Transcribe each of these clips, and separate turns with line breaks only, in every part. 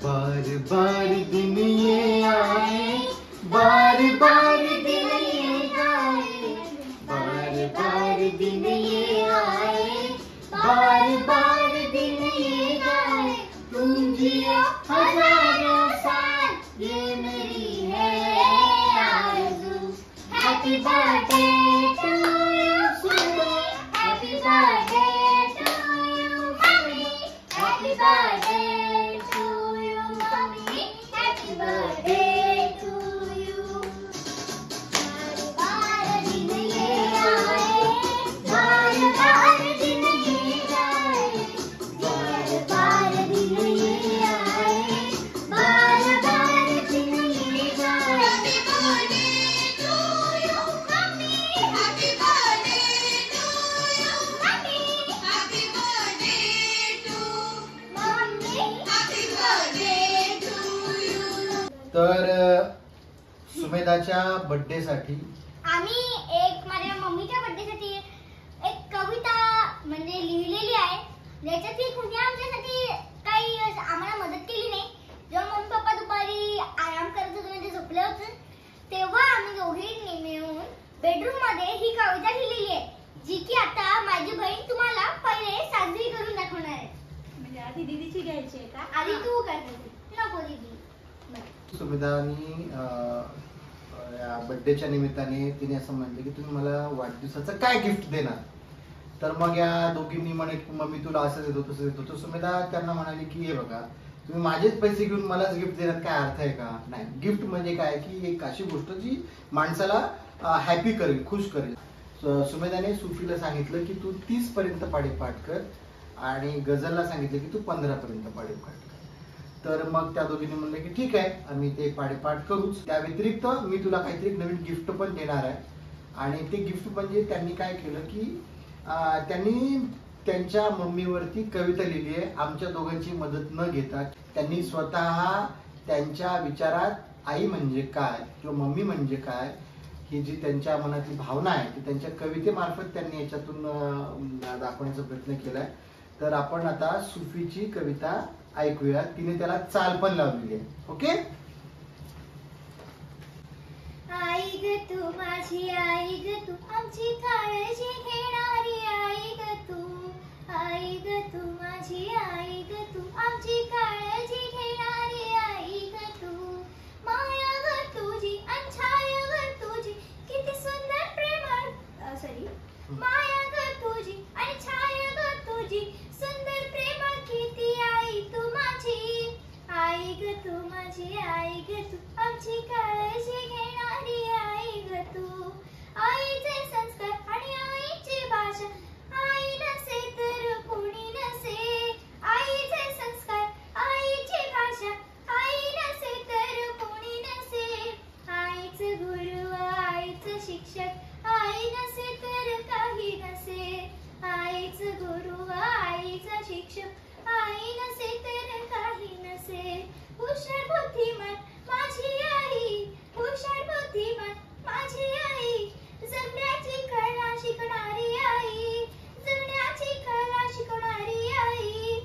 बार बार दिन ये आए, बार बार दिन ये जाए, बार बार दिन ये आए, बार बार दिन ये जाए, तुम जियो हजारों साल, ये मेरी है आरज़ू। हैप्पी बर्थडे टू यू सुनो, happy birthday to you mummy, happy birthday to you mummy, happy birthday to you. बार दिन ये आए, बार बार दिन ये जाए, बार बार दिन ये आए, बार बार दिन ये जाए। Happy birthday to you mummy, happy birthday to you mummy, happy birthday to mummy, happy birthday to you. तर सुमेधाच्या बर्थडे साठी
आम्ही एक माझ्या मम्मीच्या बर्थडेसाठी एक कविता म्हणजे लिहिलेली आहे, ज्याच्यात कुणी आमच्यासाठी काही आम्हाला मदत केली नाही. जेव्हा मम्मी पप्पा दुपारी आराम करत होते म्हणजे झोपले होते, तेव्हा आम्ही दोघे मिळून बेडरूम मध्ये ही कविता लिहिलेली आहे, जी की आता माझी बहीण तुम्हाला पहिले साजरी करून दाखवणार आहे.
म्हणजे आधी दीदीची घ्यायची आहे का?
आधी तू करते, नको दीदी.
सुमेधानी या बर्थडेच्या निमित्ताने तिने असं म्हटलं की तुम्ही मला वाढदिवसाचं काय गिफ्ट देणार. तर मग या दोघींनी म्हणे की मम्मी तुला असं देतो तसं देतो. तर सुमेधा त्यांना म्हणाली की हे बघा, तुम्ही माझेच पैसे घेऊन मलाच गिफ्ट देण्यात काय अर्थ आहे का. नाही, गिफ्ट म्हणजे काय की एक अशी गोष्ट जी माणसाला हॅपी करेल, खुश करेल. सुमेधाने सुफीला सांगितलं की तू 30 पर्यंत पाढेपाठ कर आणि गझलला सांगितलं की तू 15 पर्यंत पाढेपाठ कर. तर मग त्या दोघींनी म्हणलं की ठीक आहे, आम्ही ते पाढेपाठ करूच. त्या व्यतिरिक्त मी तुला काहीतरी नवीन गिफ्ट पण देणार आहे. आणि ते गिफ्ट म्हणजे त्यांनी काय केलं की त्यांनी त्यांच्या मम्मीवरती कविता लिहिली आहे, आमच्या दोघांची मदत न घेता. त्यांनी स्वतः त्यांच्या विचारात आई म्हणजे काय किंवा मम्मी म्हणजे काय ही जी त्यांच्या मनातली भावना आहे ती त्यांच्या कवितेमार्फत त्यांनी याच्यातून दाखवण्याचा प्रयत्न केलाय. तर आपण आता सुफीची कविता ऐकूया. तिने त्याला चाल पण लावलेली आहे. ओके.
आई ग तू माझी आई ग तू आमची काळजी घेणारी आई ग तू, आई ग तू माझी आई ग तू आमची काळजी घेणारी आई ग तू. माया ग तुझी आणि छाया ग तुझी किती सुंदर प्रेमळ, माया ग तुझी आणि छाया ग तुझी सुंदर प्रेमळ किती आई तू माझी, आई ग तू माझी आई ग तू आमची काळजी घेणारी आई ग तू. आईचे संस्कार आणि आईची भाषा आई नसे तर कोणी नसे, आईचे संस्कार आईची भाषा आई नसे तर कोणी नसे. आईचे गुरु आईचे शिक्षक आई नसे तर काही नसे, आईचे गुरु आईचा शिक्षक आई नसे तर काही नसे. हुशार बुद्धिमान माझी आई, हुशार बुद्धिमान माझी आई, जगण्याची कला शिकणारी आई, जगण्याची कला शिकणारी आई.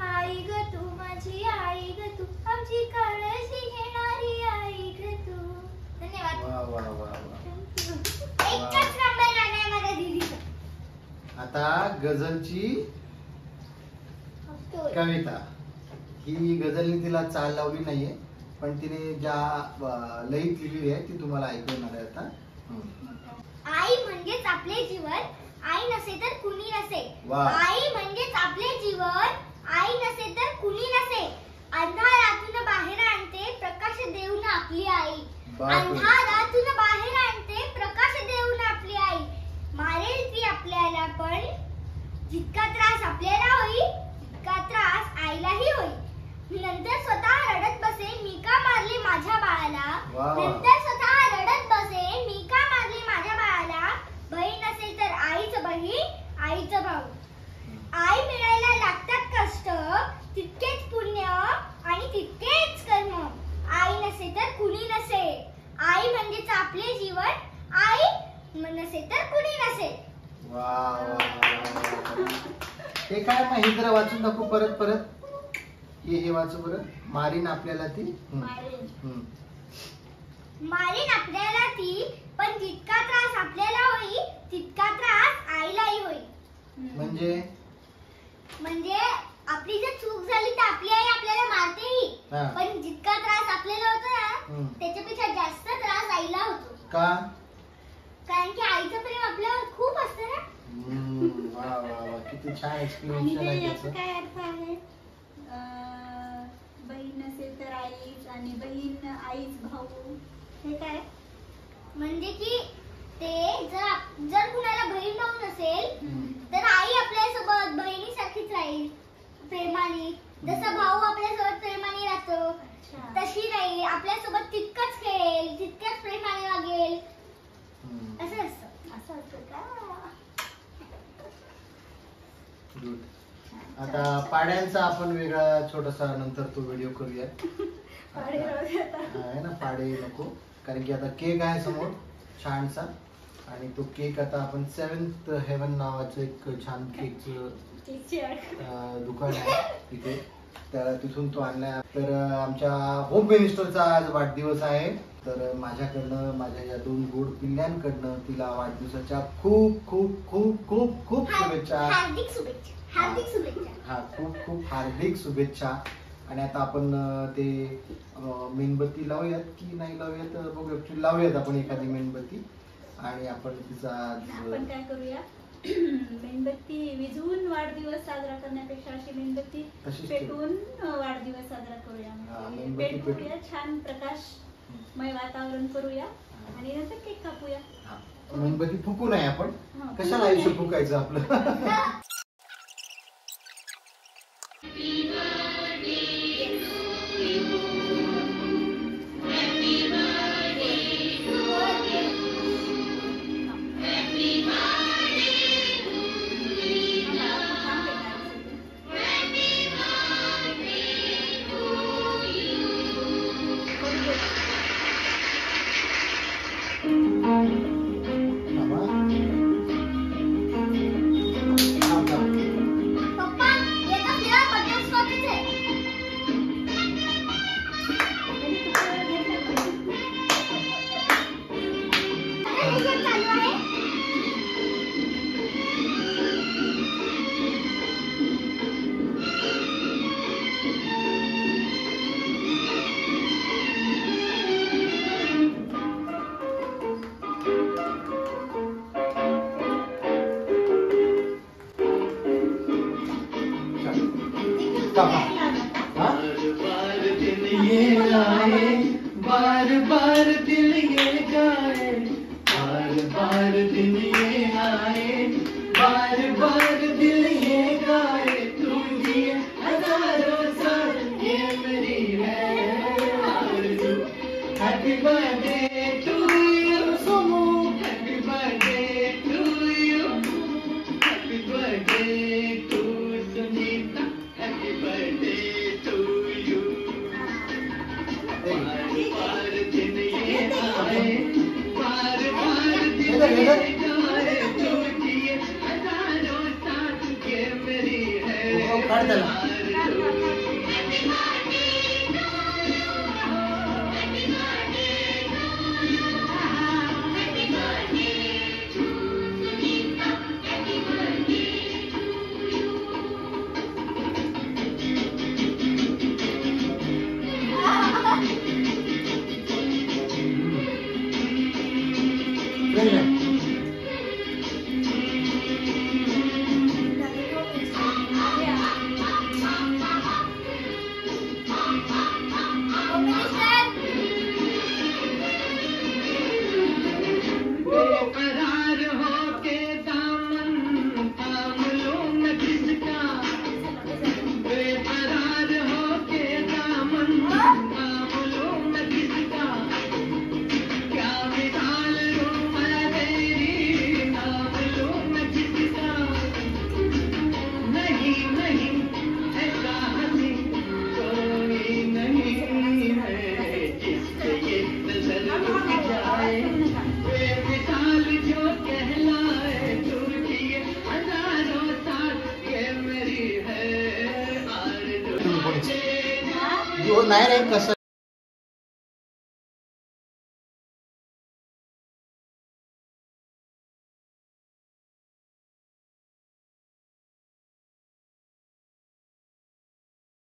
आई ग तू माझी आई ग तू आमची काळजी घेणारी आई ग तू. धन्यवाद.
वा वा वा वा.
एकच नंबर आहे माझ्या दीदीचा.
आता गझलची कविता. ही गझलने तिला चाल लावली नाहीये, पण तिने ज्या लयीत लिहिली आहे ती तुम्हाला ऐकवणार आहे आता.
आई म्हणजेच आपले जीवन, आई नसे तर कुणी नसे.
वा.
आई म्हणजेच आपले जीवन, आई नसे तर कुणी नसे. अंधारातून बाहेर आणते प्रकाश देऊन आपली आई, अंधारातून बाहेर आणते प्रकाश देऊन आपली आई. मारेल ती आपल्याला पण जितका त्रास आपल्याला होईल तितका त्रास आईलाही होईल. नंतर स्वतः रडत बसे मी का मारले माझ्या बाळाला, नंतर स्वतः रडत बसे मी का मारले माझ्या बाळाला. बहीण नसेल तर आईचं बहीण, आईचं भाऊ. आई मिळायला लागतात कष्ट, तितकेच पुण्य आणि तितकेच कर्म. आई नसे तर कुणी नसे. आई म्हणजेच आपले जीवन, आई नसे तर कुणी नसे.
वा वा. हे काय माहिती जरा वाचून दाखवू परत परत. हे वाच बरं. मारीन आपल्याला ती.
मारेल.
मारीन आपल्याला ती, पण जितका त्रास आपल्याला होईल तितका त्रास आईलाही होईल. म्हणजे आपली जर चूक झाली तर आपली आई आपल्याला मारतेही, पण जितका त्रास आपल्याला होतो ना त्याच्यापेक्षा जास्त त्रास आईला होतो.
का?
कारण की आईचं प्रेम आपल्यावर खूप असतं ना.
वा वा वा, किती छान
आणि
एक्सप्लेनेशन
ते
आहे
याचं
त्याचं.
काय अर्थ आहे? बहीण नसेल तर आईच, आणि बहीण आईच भाऊ, हे काय?
म्हणजे की ते जर कुणाला बहीण भाऊ नसेल तर आई आपल्यासोबत बहिणीसारखीच राहील प्रेमाने. जसं भाऊ आपल्यासोबत प्रेमाने राहतो तशी नाही, आपल्यासोबत तितकंच खेळेल, तितक्याच प्रेमाने वागेल. असं असतं का?
गुड. आता पाड्यांचा आपण वेगळा छोटासा नंतर तो व्हिडिओ करूया.
पाडे राहू दे आता.
आहे ना, पाडे नको, कारण की आता केक आहे समोर छानसा, आणि तो केक आता आपण 7th हेवन नावाचं एक छान केकचं दुकान आहे तिथे, तर तिथून तो आणलाय. तर आमच्या होम मिनिस्टरचा आज वाढदिवस आहे, तर माझ्याकडनं, माझ्या या 2 गोड पिल्ल्यांकडनं तिला वाढदिवसाच्या खूप खूप खूप खूप खूप शुभेच्छा.
हार्दिक शुभेच्छा. हार्दिक शुभेच्छा.
हा, खूप खूप हार्दिक शुभेच्छा. आणि आता आपण ते मेणबत्ती लावूयात की नाही लावूयात बघूया. लावूयात आपण एखादी मेणबत्ती, आणि आपण तिचा
आपण काय करूया, मेणबत्ती विझवून वाढदिवस साजरा करण्यापेक्षा अशी मेणबत्ती पेटवून वाढदिवस साजरा करूया. पेटवूया, छान प्रकाशमय वातावरण करूया, आणि नंतर केक कापूया.
मेणबत्ती फुकू नये आपण, कशाला आयुष्य फुकायचं आपलं.
पप्पा येता फिरा बटरस्कॉचच आहे. चालू आहे.
बार बार दिल ये गाए, बार बार दिल ये आए, बार बार दिल ये गाए, तुम जिए हजारों साल, ये मेरी है आरज़ू. Happy birthday to you Somu, happy birthday to you, happy birthday to Sunita, happy birthday to you. बार दिन ये आए, बार बार दिन ये गाए, तुम जिए हजारों साल, ये मेरी है आरज़ू. नाही रे कसं